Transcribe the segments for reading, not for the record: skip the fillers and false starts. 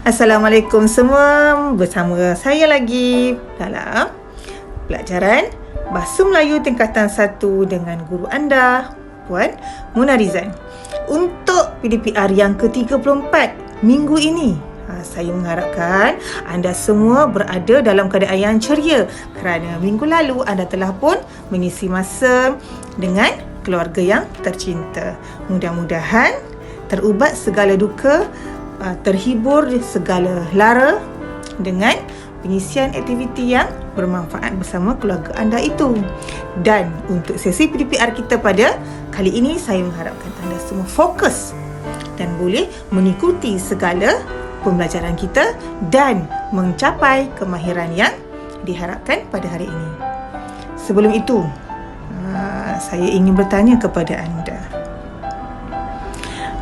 Assalamualaikum semua. Bersama saya lagi dalam pelajaran Bahasa Melayu tingkatan 1 dengan guru anda, Puan Muna Rizan. Untuk PDPR yang ke-34 minggu ini, saya mengharapkan anda semua berada dalam keadaan yang ceria kerana minggu lalu anda telah pun mengisi masa dengan keluarga yang tercinta. Mudah-mudahan terubat segala duka, terhibur segala lara dengan pengisian aktiviti yang bermanfaat bersama keluarga anda itu. Dan untuk sesi PDPR kita pada kali ini, saya mengharapkan anda semua fokus dan boleh mengikuti segala pembelajaran kita dan mencapai kemahiran yang diharapkan pada hari ini. Sebelum itu, saya ingin bertanya kepada anda,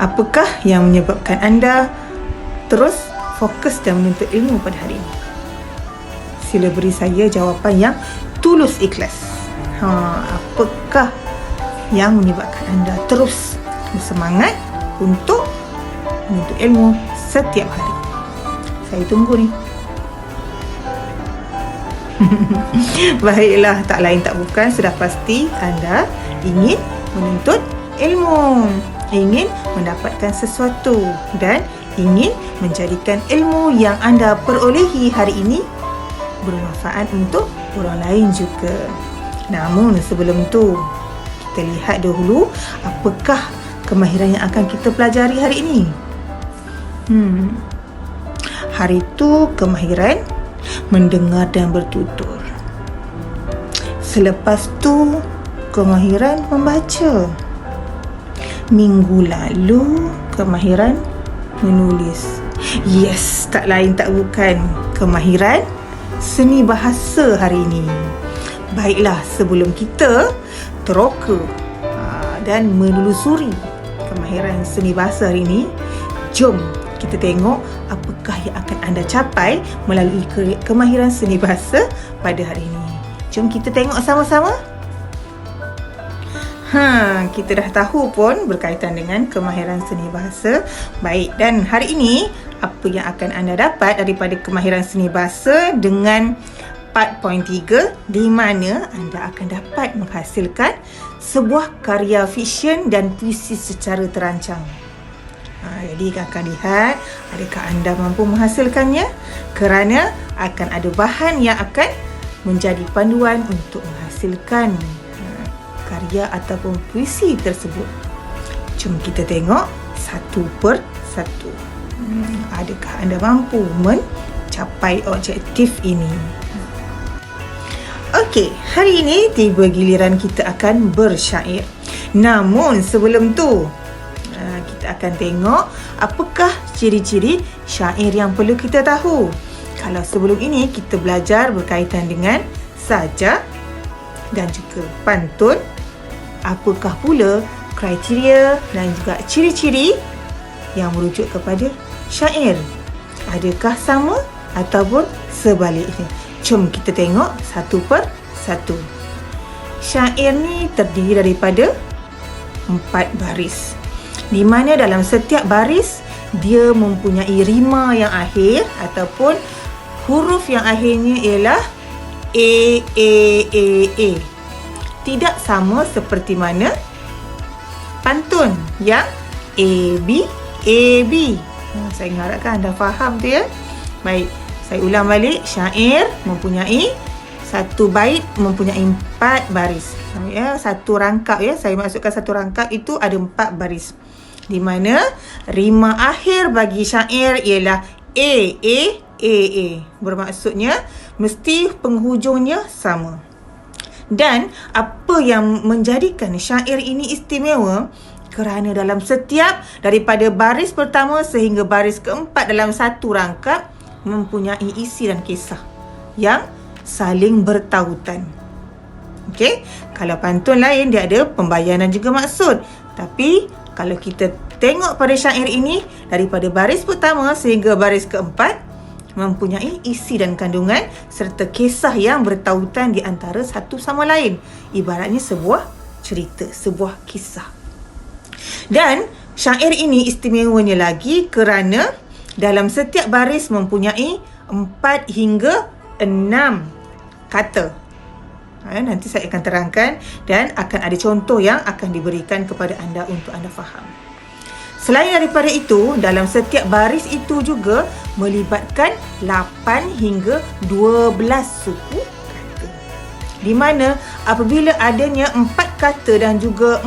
apakah yang menyebabkan anda terus fokus dan menuntut ilmu pada hari ini? Sila beri saya jawapan yang tulus ikhlas. Apakah yang menyebabkan anda terus bersemangat untuk menuntut ilmu setiap hari? Saya tunggu ni. Baiklah, tak lain tak bukan, sudah pasti anda ingin menuntut ilmu, ingin mendapatkan sesuatu dan ingin menjadikan ilmu yang anda perolehi hari ini bermanfaat untuk orang lain juga. Namun sebelum tu, kita lihat dahulu apakah kemahiran yang akan kita pelajari hari ini. Hari itu kemahiran mendengar dan bertutur. Selepas tu kemahiran membaca. Minggu lalu kemahiran menulis. Yes, tak lain tak bukan kemahiran seni bahasa hari ini. Baiklah, sebelum kita teroka dan menelusuri kemahiran seni bahasa hari ini, jom kita tengok apakah yang akan anda capai melalui kemahiran seni bahasa pada hari ini. Jom kita tengok sama-sama. Kita dah tahu pun berkaitan dengan kemahiran seni bahasa. Baik, dan hari ini apa yang akan anda dapat daripada kemahiran seni bahasa dengan 4.3, di mana anda akan dapat menghasilkan sebuah karya fiksyen dan puisi secara terancang. Jadi akan lihat adakah anda mampu menghasilkannya, kerana akan ada bahan yang akan menjadi panduan untuk menghasilkan karya ataupun puisi tersebut. Jom kita tengok satu per satu. Adakah anda mampu mencapai objektif ini? Okey, hari ini tiba giliran kita akan bersyair. Namun sebelum tu, kita akan tengok apakah ciri-ciri syair yang perlu kita tahu. Kalau sebelum ini kita belajar berkaitan dengan sajak dan juga pantun, apakah pula kriteria dan juga ciri-ciri yang merujuk kepada syair? Adakah sama ataupun sebaliknya? Jom kita tengok satu per satu. Syair ni terdiri daripada 4 baris, di mana dalam setiap baris dia mempunyai rima yang akhir ataupun huruf yang akhirnya ialah A. Tidak sama seperti mana pantun yang A, B. Saya harapkan anda faham tu ya. Baik, saya ulang balik. Syair mempunyai satu bait mempunyai 4 baris. Satu rangkap ya. Saya maksudkan satu rangkap itu ada 4 baris. Di mana rima akhir bagi syair ialah A. Bermaksudnya mesti penghujungnya sama. Dan apa yang menjadikan syair ini istimewa, kerana dalam setiap daripada baris pertama sehingga baris keempat dalam satu rangkap mempunyai isi dan kisah yang saling bertautan. Okey, kalau pantun lain dia ada pembayaran juga maksud. Tapi kalau kita tengok pada syair ini, daripada baris pertama sehingga baris keempat mempunyai isi dan kandungan serta kisah yang bertautan di antara satu sama lain. Ibaratnya sebuah cerita, sebuah kisah. Dan syair ini istimewanya lagi kerana dalam setiap baris mempunyai 4 hingga 6 kata. Nanti saya akan terangkan dan akan ada contoh yang akan diberikan kepada anda untuk anda faham. Selain daripada itu, dalam setiap baris itu juga melibatkan 8 hingga 12 suku kata. Di mana apabila adanya 4 kata dan juga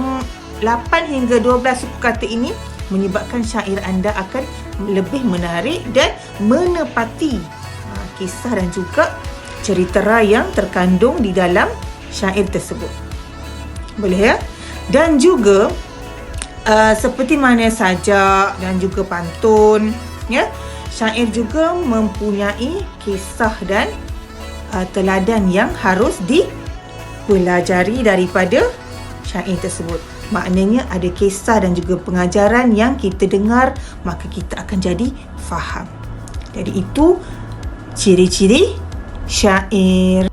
8 hingga 12 suku kata ini menyebabkan syair anda akan lebih menarik dan menepati kisah dan juga cerita yang terkandung di dalam syair tersebut. Boleh ya? Dan juga seperti mana sajak dan juga pantun, ya, syair juga mempunyai kisah dan teladan yang harus dipelajari daripada syair tersebut. Maknanya ada kisah dan juga pengajaran yang kita dengar, maka kita akan jadi faham. Jadi itu ciri-ciri syair.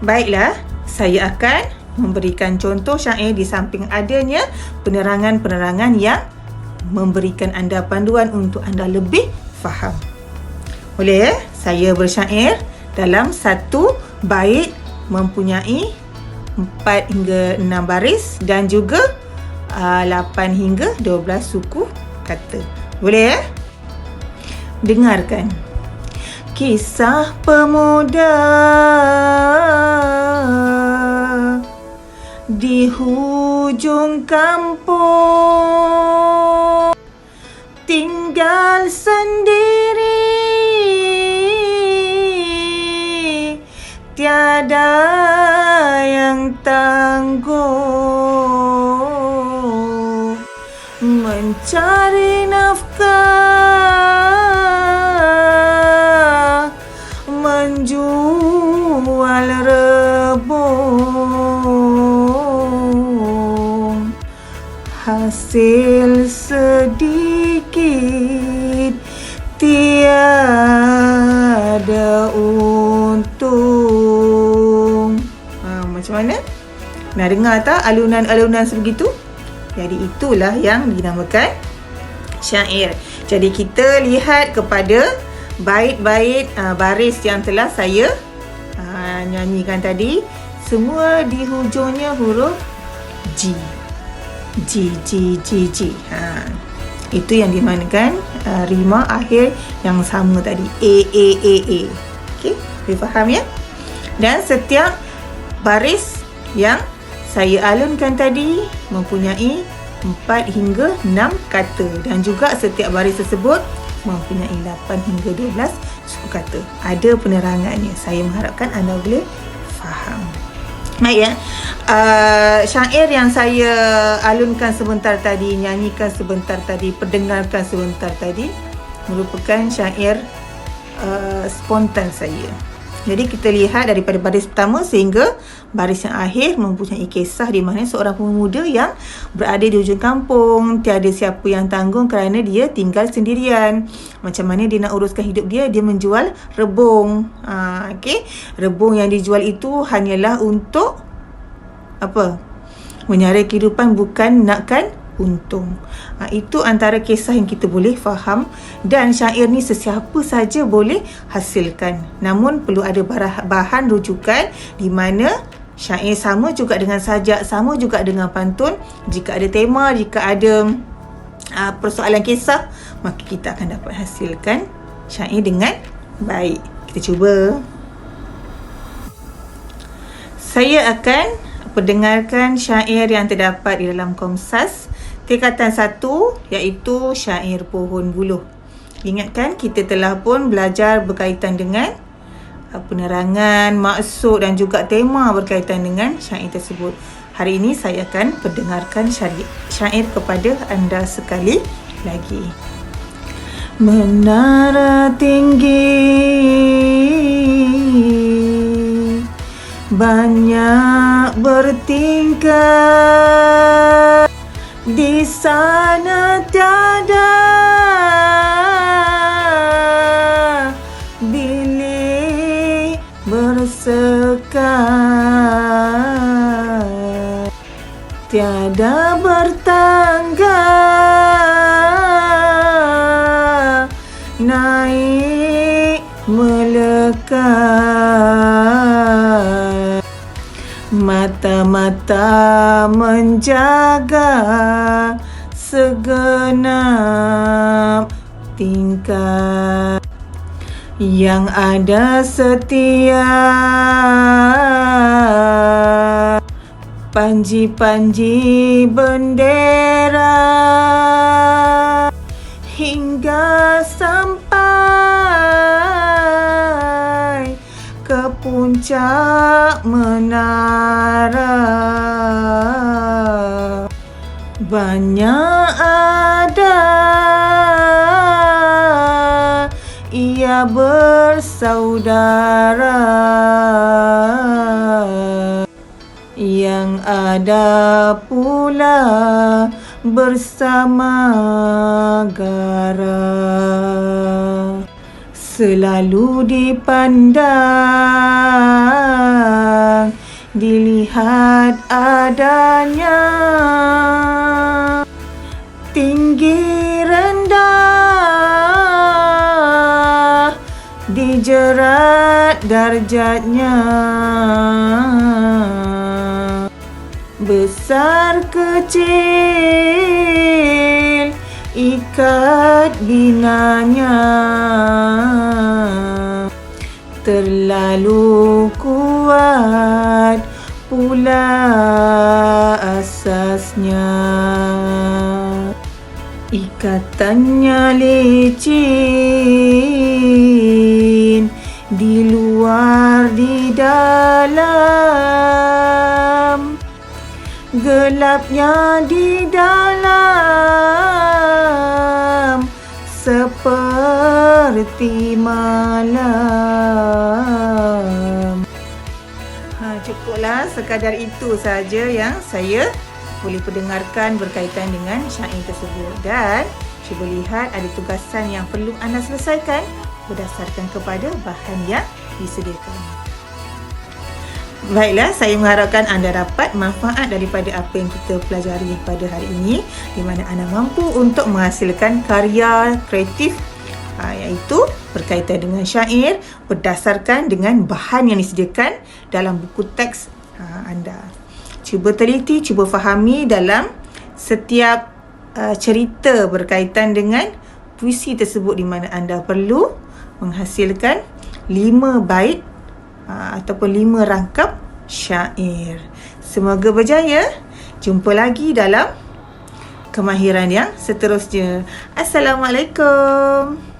Baiklah, saya akan memberikan contoh syair di samping adanya penerangan-penerangan yang memberikan anda panduan untuk anda lebih faham. Boleh? Saya bersyair dalam satu bait mempunyai 4 hingga 6 baris dan juga 8 hingga 12 suku kata. Boleh ya? Dengarkan. Kisah pemuda di hujung kampung, tinggal sendiri, tiada yang tangguh, mencari nafkah, menjual rebung, hasil sedikit, tiada untung. Macam mana? Nak dengar tak alunan-alunan sebegitu? Jadi itulah yang dinamakan syair. Jadi kita lihat kepada bait-bait baris yang telah saya nyanyikan tadi. Semua di hujungnya huruf G. G, G, G, G. Itu yang dimanakan rima akhir yang sama tadi. A, A, A, A. Okey, boleh faham ya? Dan setiap baris yang saya alunkan tadi mempunyai 4 hingga 6 kata dan juga setiap baris tersebut mempunyai 8 hingga 12 suku kata. Ada penerangannya. Saya mengharapkan anda boleh faham. Baik ya. Syair yang saya alunkan sebentar tadi, nyanyikan sebentar tadi, perdengarkan sebentar tadi merupakan syair spontan saya. Jadi kita lihat daripada baris pertama sehingga baris yang akhir mempunyai kisah di mana seorang pemuda yang berada di hujung kampung, tiada siapa yang tanggung kerana dia tinggal sendirian. Macam mana dia nak uruskan hidup dia? Dia menjual rebung. Okey, rebung yang dijual itu hanyalah untuk apa? Menyara kehidupan, bukan nakkan untung. Itu antara kisah yang kita boleh faham, dan syair ni sesiapa saja boleh hasilkan. Namun perlu ada bahan rujukan di mana syair sama juga dengan sajak, sama juga dengan pantun. Jika ada tema, jika ada persoalan kisah, maka kita akan dapat hasilkan syair dengan baik. Kita cuba. Saya akan perdengarkan syair yang terdapat di dalam Komsas tingkatan 1, iaitu syair Pohon Buluh. Ingatkan kita telah pun belajar berkaitan dengan penerangan, maksud dan juga tema berkaitan dengan syair tersebut. Hari ini saya akan perdengarkan syair kepada anda sekali lagi. Menara tinggi, banyak bertingkah, di sana tiada bilik bersekat, tiada bertangga naik melekat, mata-mata menjaga segenap tingkah, yang ada setia panji-panji bendera, hingga sampai ke puncak menara. Banyak ada ia bersaudara, yang ada pula bersama gara, selalu dipandang, dilihat adanya, tinggi rendah, dijerat darjatnya, besar kecil ikat binanya, terlalu kuat pula asasnya, ikatannya licin, di luar di dalam, gelapnya di dalam seperti malam. Cukuplah sekadar itu saja yang saya boleh perdengarkan berkaitan dengan syair tersebut, dan cuba lihat ada tugasan yang perlu anda selesaikan berdasarkan kepada bahan yang disediakan. Baiklah, saya mengharapkan anda dapat manfaat daripada apa yang kita pelajari pada hari ini, di mana anda mampu untuk menghasilkan karya kreatif iaitu berkaitan dengan syair berdasarkan dengan bahan yang disediakan dalam buku teks anda. Cuba teliti, cuba fahami dalam setiap cerita berkaitan dengan puisi tersebut, di mana anda perlu menghasilkan 5 bait ataupun 5 rangkap syair. Semoga berjaya. Jumpa lagi dalam kemahiran yang seterusnya. Assalamualaikum.